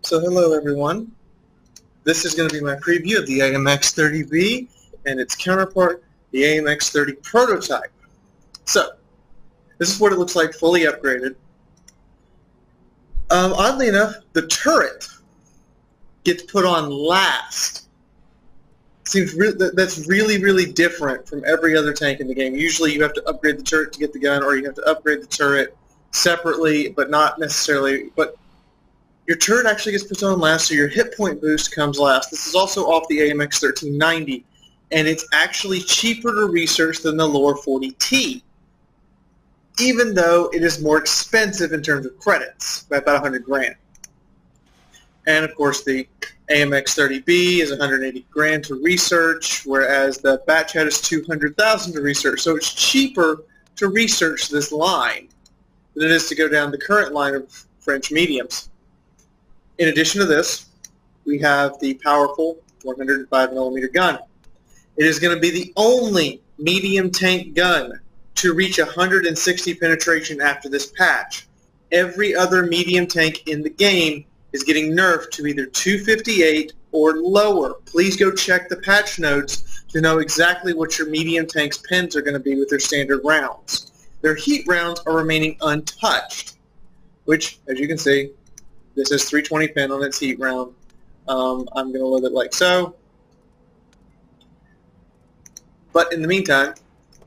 So hello everyone. This is going to be my preview of the AMX 30B and its counterpart, the AMX 30 prototype. So, this is what it looks like fully upgraded. Oddly enough, the turret gets put on last. That's really different from every other tank in the game. Usually you have to upgrade the turret to get the gun, or you have to upgrade the turret separately, but not necessarily. But your turret actually gets put on last, so your hit point boost comes last. This is also off the AMX 1390, and it's actually cheaper to research than the Lower 40T, even though it is more expensive in terms of credits, by about 100 grand. And of course, the AMX 30B is 180 grand to research, whereas the Batch Hat is 200,000 to research. So it's cheaper to research this line than it is to go down the current line of French mediums. In addition to this, we have the powerful 105mm gun. It is going to be the only medium tank gun to reach 160 penetration after this patch. Every other medium tank in the game is getting nerfed to either 258 or lower. Please go check the patch notes to know exactly what your medium tank's pens are going to be with their standard rounds. Their heat rounds are remaining untouched, which, as you can see, this is 320 pen on its heat round. I'm going to load it like so. But in the meantime,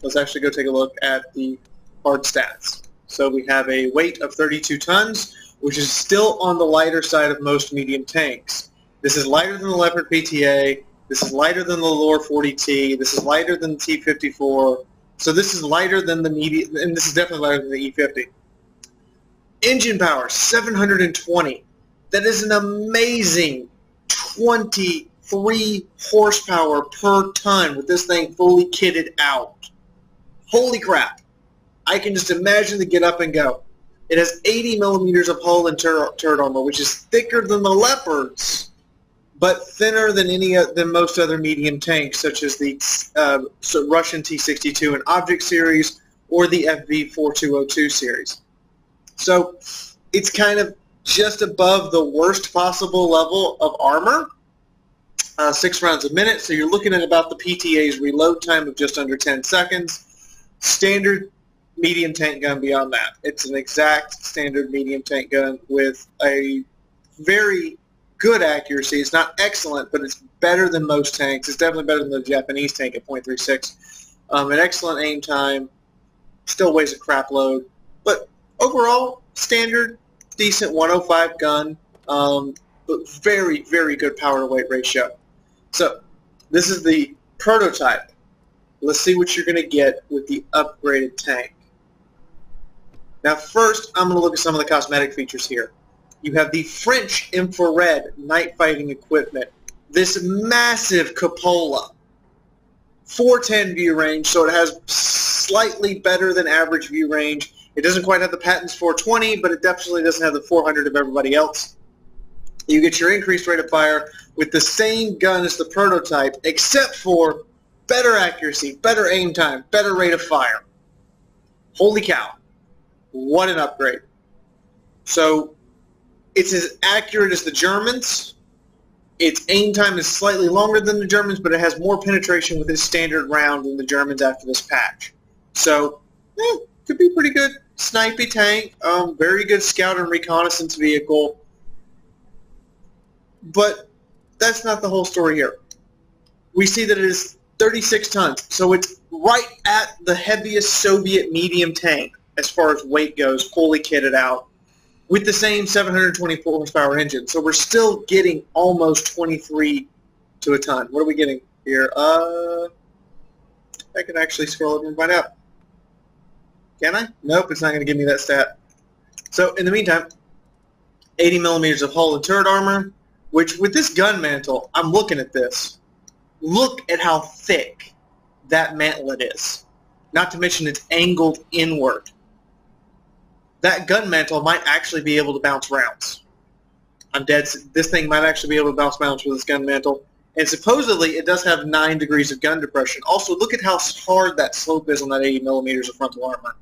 let's actually go take a look at the hard stats. So we have a weight of 32 tons, which is still on the lighter side of most medium tanks. This is lighter than the Leopard PTA. This is lighter than the Lower 40T. This is lighter than the T54. So this is lighter than the medium, and this is definitely lighter than the E50. Engine power, 720. That is an amazing 23 horsepower per ton with this thing fully kitted out. Holy crap. I can just imagine the get up and go. It has 80 millimeters of hull and turret armor, which is thicker than the Leopards, but thinner than most other medium tanks, such as the Russian T-62 and Object series or the FV-4202 series. So it's kind of just above the worst possible level of armor, 6 rounds a minute, so you're looking at about the PTA's reload time of just under 10 seconds. Standard medium tank gun beyond that. It's an exact standard medium tank gun with a very good accuracy. It's not excellent, but it's better than most tanks. It's definitely better than the Japanese tank at .36. An excellent aim time, still weighs a crap load, but overall, standard, decent 105 gun, but very good power to weight ratio. So this is the prototype. Let's see what you're going to get with the upgraded tank. Now first, I'm going to look at some of the cosmetic features here. You have the French infrared night fighting equipment. This massive cupola. 410 view range, so it has slightly better than average view range. It doesn't quite have the patent's 420, but it definitely doesn't have the 400 of everybody else. You get your increased rate of fire with the same gun as the prototype, except for better accuracy, better aim time, better rate of fire. Holy cow. What an upgrade. So it's as accurate as the Germans. Its aim time is slightly longer than the Germans, but it has more penetration with its standard round than the Germans after this patch. So, could be pretty good. Snipey tank, very good scout and reconnaissance vehicle. But that's not the whole story here. We see that it is 36 tons, so it's right at the heaviest Soviet medium tank as far as weight goes, fully kitted out, with the same 724 horsepower engine. So we're still getting almost 23 to a ton. What are we getting here? I can actually scroll over and find out. Can I? Nope, it's not going to give me that stat. So in the meantime, 80 millimeters of hull and turret armor, which with this gun mantle, I'm looking at this. Look at how thick that mantlet is. Not to mention it's angled inward. That gun mantle might actually be able to bounce rounds. I'm dead. This thing might actually be able to bounce rounds with this gun mantle. And supposedly it does have 9 degrees of gun depression. Also, look at how hard that slope is on that 80 millimeters of frontal armor.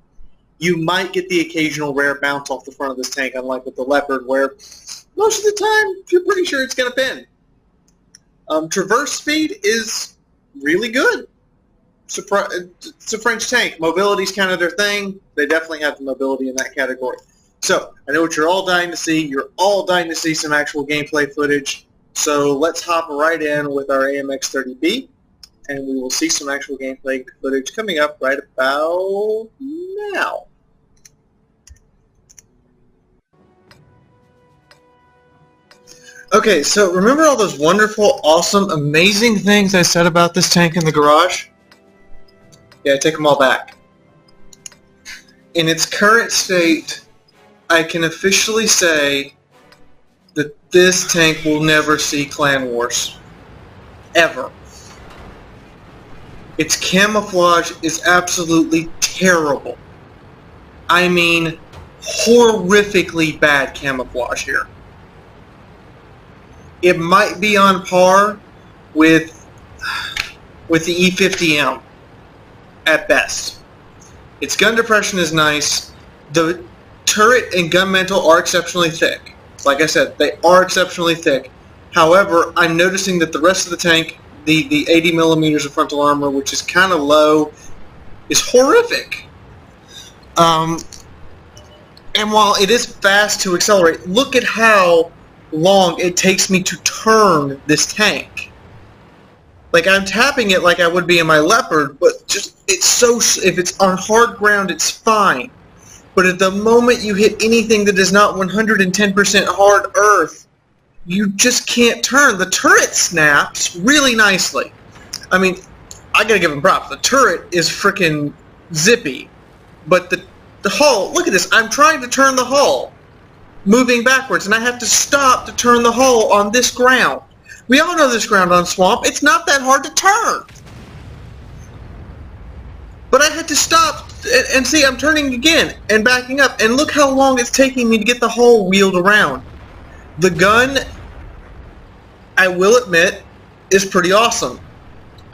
You might get the occasional rare bounce off the front of this tank, unlike with the Leopard, where most of the time you're pretty sure it's going to pin. Traverse speed is really good. It's a French tank. Mobility's kind of their thing. They definitely have the mobility in that category. So, I know what you're all dying to see. You're all dying to see some actual gameplay footage. So, let's hop right in with our AMX 30B, and we will see some actual gameplay footage coming up right about now. Okay, so remember all those wonderful, awesome, amazing things I said about this tank in the garage? Yeah, I take them all back. In its current state, I can officially say that this tank will never see Clan Wars. Ever. Its camouflage is absolutely terrible. I mean, horrifically bad camouflage here. It might be on par with the E50M at best. Its gun depression is nice. The turret and gun mantle are exceptionally thick. Like I said, they are exceptionally thick. However, I'm noticing that the rest of the tank, the 80 millimeters of frontal armor, which is kind of low, is horrific. And while it is fast to accelerate, look at how long it takes me to turn this tank. Like, I'm tapping it like I would be in my Leopard, but just, it's so, if it's on hard ground, it's fine. But at the moment you hit anything that is not 110% hard earth, you just can't turn. The turret snaps really nicely. I mean, I gotta give them props. The turret is freaking zippy. But the hull, look at this. I'm trying to turn the hull, moving backwards, and I have to stop to turn the hull on this ground. We all know this ground on Swamp. It's not that hard to turn. But I had to stop and see, I'm turning again and backing up, and look how long it's taking me to get the hull wheeled around. The gun, I will admit, is pretty awesome.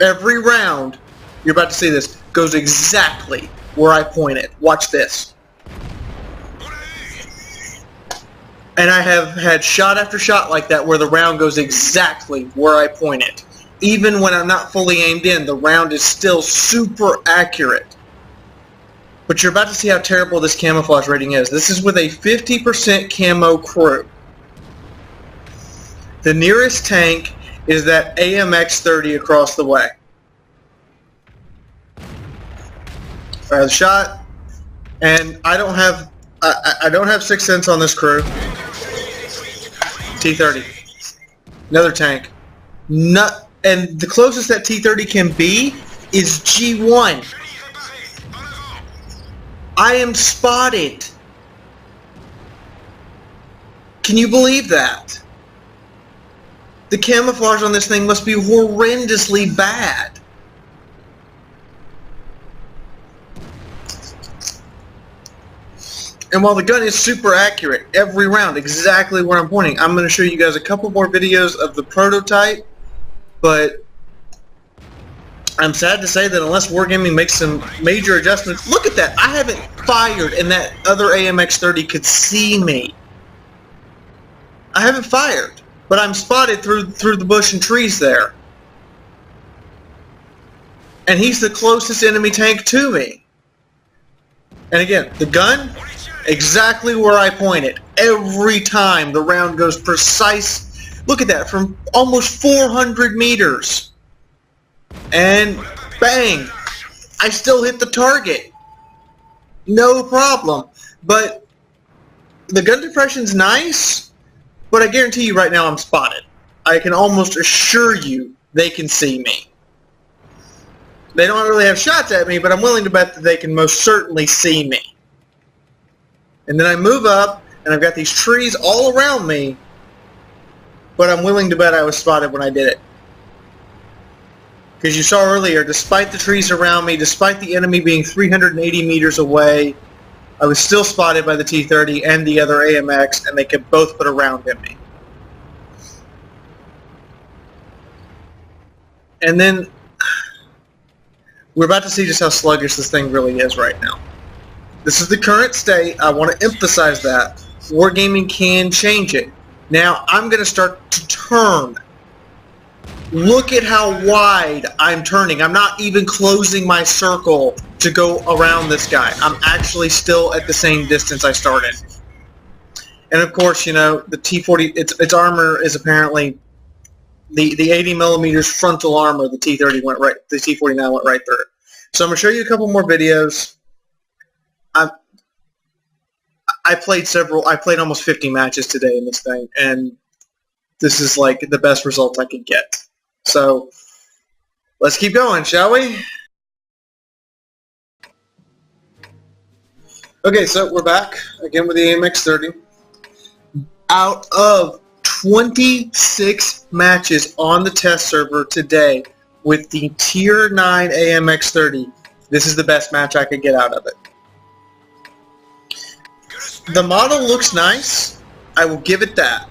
Every round, you're about to see this, goes exactly where I point it. Watch this. And I have had shot after shot like that where the round goes exactly where I point it. Even when I'm not fully aimed in, the round is still super accurate. But you're about to see how terrible this camouflage rating is. This is with a 50% camo crew. The nearest tank is that AMX 30 across the way. Fire the shot, and I don't have Sixth Sense on this crew. T30, another tank. And the closest that T30 can be is G1. I am spotted. Can you believe that? The camouflage on this thing must be horrendously bad. And while the gun is super accurate, every round, exactly where I'm pointing, I'm going to show you guys a couple more videos of the prototype, but I'm sad to say that unless Wargaming makes some major adjustments, look at that, I haven't fired and that other AMX 30 could see me. I haven't fired, but I'm spotted through the bush and trees there. And he's the closest enemy tank to me. And again, the gun, exactly where I point it. Every time the round goes precise. Look at that, from almost 400 meters. And bang, I still hit the target. No problem. But the gun depression's nice, but I guarantee you right now I'm spotted. I can almost assure you they can see me. They don't really have shots at me, but I'm willing to bet that they can most certainly see me. And then I move up, and I've got these trees all around me, but I'm willing to bet I was spotted when I did it. Because you saw earlier, despite the trees around me, despite the enemy being 380 meters away, I was still spotted by the T-30 and the other AMX, and they could both put a round in me. And then we're about to see just how sluggish this thing really is right now. This is the current state. I want to emphasize that. Wargaming can change it. Now, I'm going to start to turn. Look at how wide I'm turning. I'm not even closing my circle to go around this guy. I'm actually still at the same distance I started. And of course, you know, the T-40, its armor is apparently the 80 millimeters frontal armor. The T-30 went right, the T-49 went right through it. So I'm going to show you a couple more videos. I played almost 50 matches today in this thing, and this is like the best result I could get. So let's keep going, shall we? Okay, so we're back again with the AMX 30. Out of 26 matches on the test server today with the Tier 9 AMX 30, this is the best match I could get out of it. The model looks nice, I will give it that.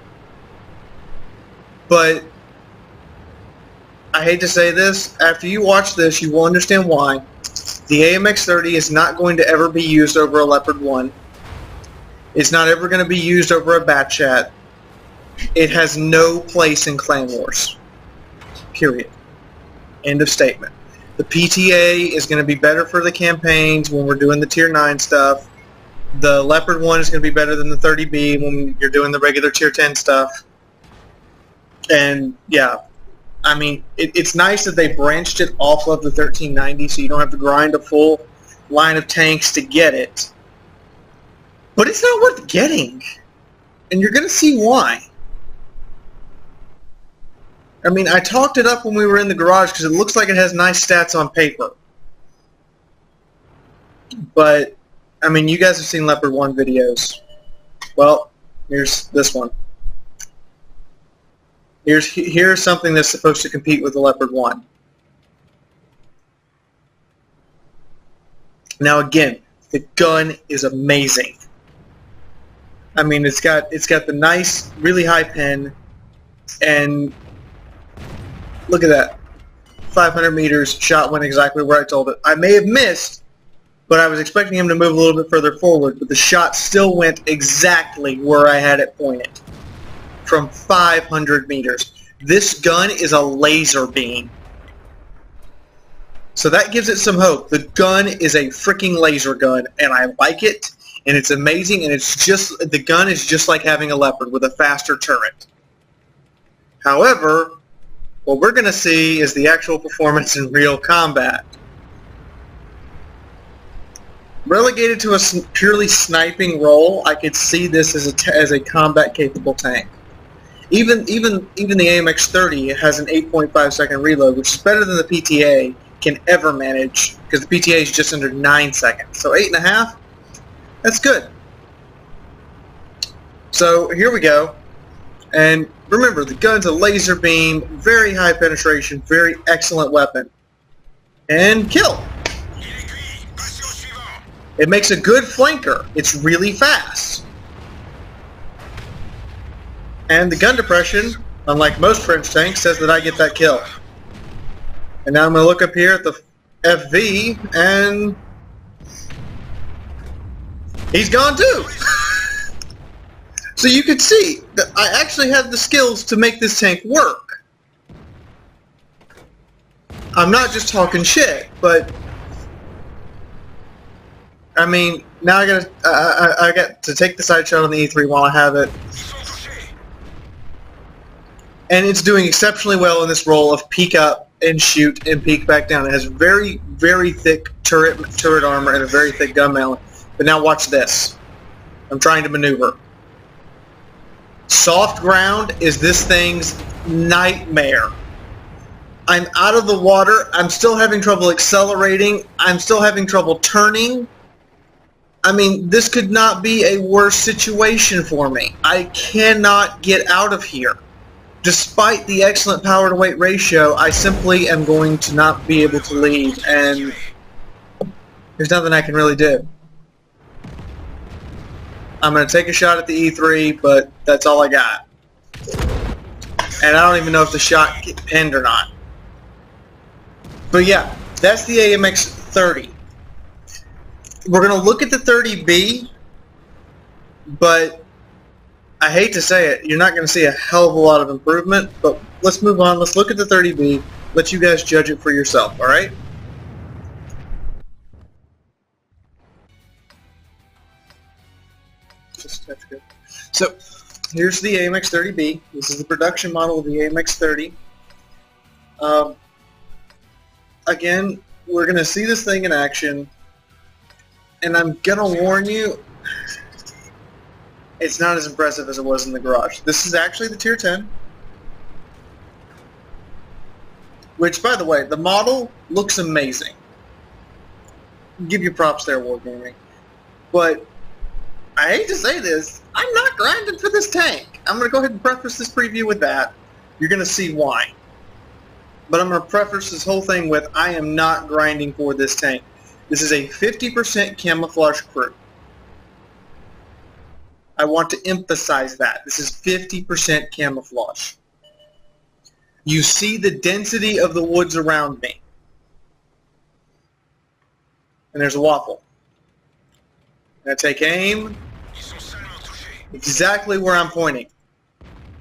But I hate to say this, after you watch this, you will understand why. The AMX 30 is not going to ever be used over a Leopard 1. It's not ever going to be used over a Bat Chat. It has no place in Clan Wars. Period. End of statement. The PTA is going to be better for the campaigns when we're doing the Tier 9 stuff. The Leopard 1 is going to be better than the 30B when you're doing the regular Tier 10 stuff. And, yeah, I mean, it's nice that they branched it off of the 1390 so you don't have to grind a full line of tanks to get it. But it's not worth getting. And you're going to see why. I mean, I talked it up when we were in the garage because it looks like it has nice stats on paper. But, I mean, you guys have seen Leopard 1 videos. Well, here's this one. Here's something that's supposed to compete with the Leopard 1. Now again, the gun is amazing. I mean, it's got the nice, really high pen, and look at that. 500 meters, shot went exactly where I told it. I may have missed, but I was expecting him to move a little bit further forward, but the shot still went exactly where I had it pointed. From 500 meters. This gun is a laser beam. So that gives it some hope. The gun is a freaking laser gun, and I like it, and it's amazing, and it's just, the gun is just like having a Leopard with a faster turret. However, what we're going to see is the actual performance in real combat. Relegated to a purely sniping role, I could see this as a combat-capable tank. Even the AMX 30 has an 8.5 second reload, which is better than the PTA can ever manage, because the PTA is just under 9 seconds. So 8.5, that's good. So here we go. And remember, the gun's a laser beam, very high penetration, very excellent weapon. And kill. It makes a good flanker. It's really fast. And the gun depression, unlike most French tanks, says that I get that kill. And now I'm going to look up here at the FV, and he's gone too. So you can see that I actually have the skills to make this tank work. I'm not just talking shit, but I mean, now I got to take the side shot on the E3 while I have it. And it's doing exceptionally well in this role of peek up and shoot and peek back down. It has very, very thick turret armor and a very thick gun mallet. But now watch this. I'm trying to maneuver. Soft ground is this thing's nightmare. I'm out of the water. I'm still having trouble accelerating. I'm still having trouble turning. I mean, this could not be a worse situation for me. I cannot get out of here. Despite the excellent power-to-weight ratio, I simply am going to not be able to leave, and there's nothing I can really do. I'm going to take a shot at the E3, but that's all I got. And I don't even know if the shot get pinned or not. But yeah, that's the AMX 30. We're going to look at the 30B, but I hate to say it, you're not going to see a hell of a lot of improvement, but let's move on. Let's look at the 30B. Let you guys judge it for yourself, all right? So here's the AMX 30B. This is the production model of the AMX 30. Again, we're going to see this thing in action, and I'm going to warn you, it's not as impressive as it was in the garage. This is actually the Tier 10, which, by the way, the model looks amazing. Give you props there, Wargaming. But I hate to say this, I'm not grinding for this tank. I'm going to go ahead and preface this preview with that. You're going to see why. But I'm going to preface this whole thing with, I am not grinding for this tank. This is a 50% camouflage crew. I want to emphasize that. This is 50% camouflage. You see the density of the woods around me. And there's a waffle. I take aim. Exactly where I'm pointing.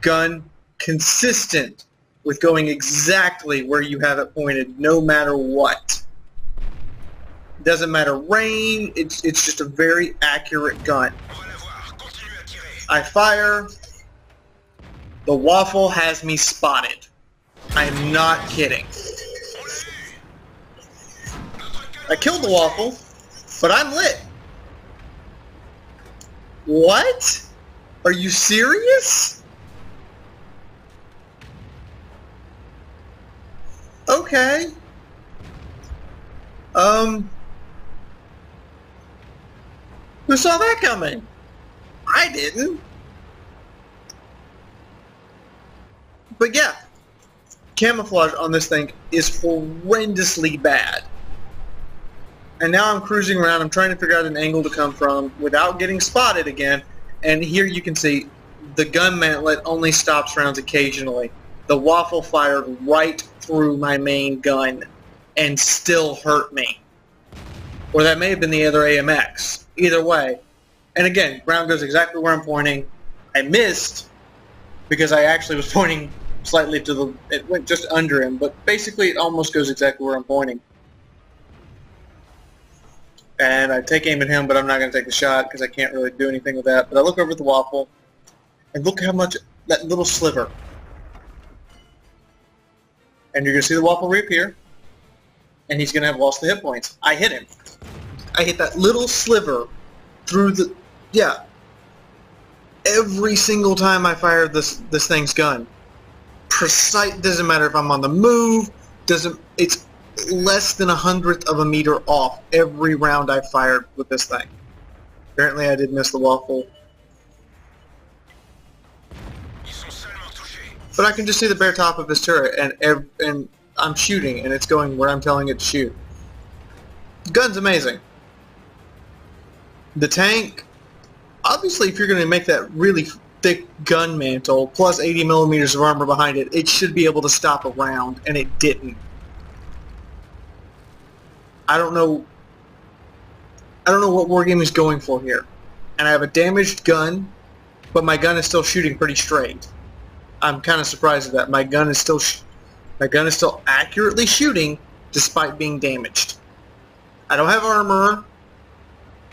Gun consistent with going exactly where you have it pointed, no matter what. Doesn't matter rain, it's just a very accurate gun. I fire. The waffle has me spotted. I'm not kidding. I killed the waffle, but I'm lit. What? Are you serious? Okay. Who saw that coming? I didn't. But yeah, camouflage on this thing is horrendously bad. And now I'm cruising around, I'm trying to figure out an angle to come from without getting spotted again. And here you can see the gun mantlet only stops rounds occasionally. The waffle fired right through my main gun and still hurt me. Or that may have been the other AMX. Either way. And again, round goes exactly where I'm pointing. I missed because I actually was pointing slightly to the... It went just under him, but basically it almost goes exactly where I'm pointing. And I take aim at him, but I'm not going to take the shot because I can't really do anything with that. But I look over at the waffle, and look how much that little sliver. And you're going to see the waffle reappear, and he's going to have lost the hit points. I hit him. I hit that little sliver through the... Yeah. Every single time I fired this thing's gun. Precise. Doesn't matter if I'm on the move. It's less than 1/100th of a meter off every round I fired with this thing. Apparently I did miss the waffle. But I can just see the bare top of his turret, and I'm shooting, and it's going where I'm telling it to shoot. The gun's amazing. The tank, obviously if you're going to make that really thick gun mantle, plus 80 millimeters of armor behind it, it should be able to stop a round, and it didn't. I don't know what Wargaming is going for here. And I have a damaged gun, but my gun is still shooting pretty straight. I'm kind of surprised at that. My gun is still accurately shooting despite being damaged. I don't have armor.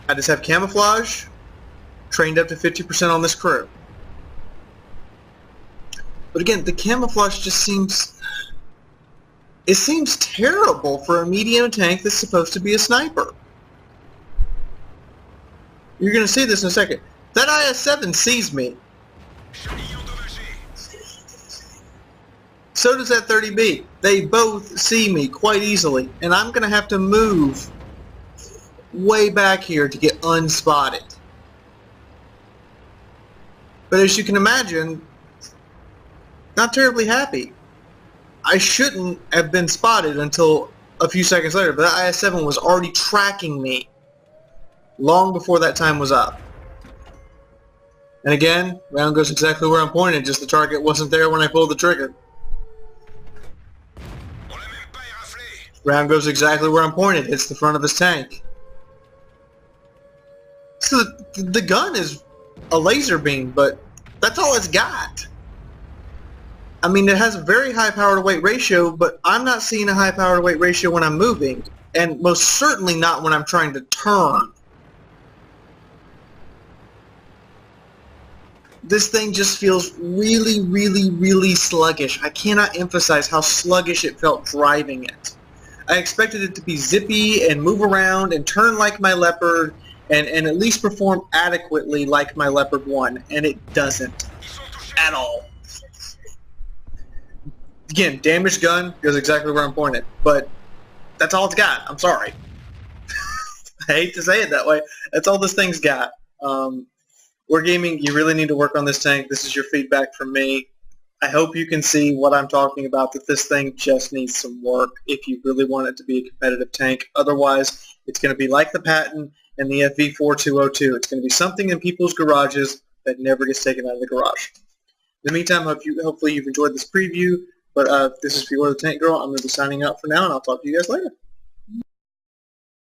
I just have camouflage, trained up to 50% on this crew. But again, the camouflage just seems... It seems terrible for a medium tank that's supposed to be a sniper. You're going to see this in a second. That IS-7 sees me. So does that 30B. They both see me quite easily. And I'm going to have to move way back here to get unspotted. But as you can imagine, not terribly happy. I shouldn't have been spotted until a few seconds later, but that IS-7 was already tracking me long before that time was up. And again, round goes exactly where I'm pointed, just the target wasn't there when I pulled the trigger. Round goes exactly where I'm pointed, hits the front of his tank. So the gun is a laser beam, but that's all it's got. I mean, it has a very high power to weight ratio, but I'm not seeing a high power to weight ratio when I'm moving, and most certainly not when I'm trying to turn. This thing just feels really, really, really sluggish. I cannot emphasize how sluggish it felt driving it. I expected it to be zippy and move around and turn like my Leopard and at least perform adequately like my Leopard 1, and it doesn't at all. Again, damaged gun goes exactly where I'm pointed, but that's all it's got. I'm sorry. I hate to say it that way. That's all this thing's got. Wargaming, you really need to work on this tank. This is your feedback from me. I hope you can see what I'm talking about, that this thing just needs some work if you really want it to be a competitive tank. Otherwise, it's going to be like the Patton and the FV4202. It's going to be something in people's garages that never gets taken out of the garage. In the meantime, hopefully you've enjoyed this preview. But this is Fiaura the Tank Girl. I'm going to be signing out for now, and I'll talk to you guys later.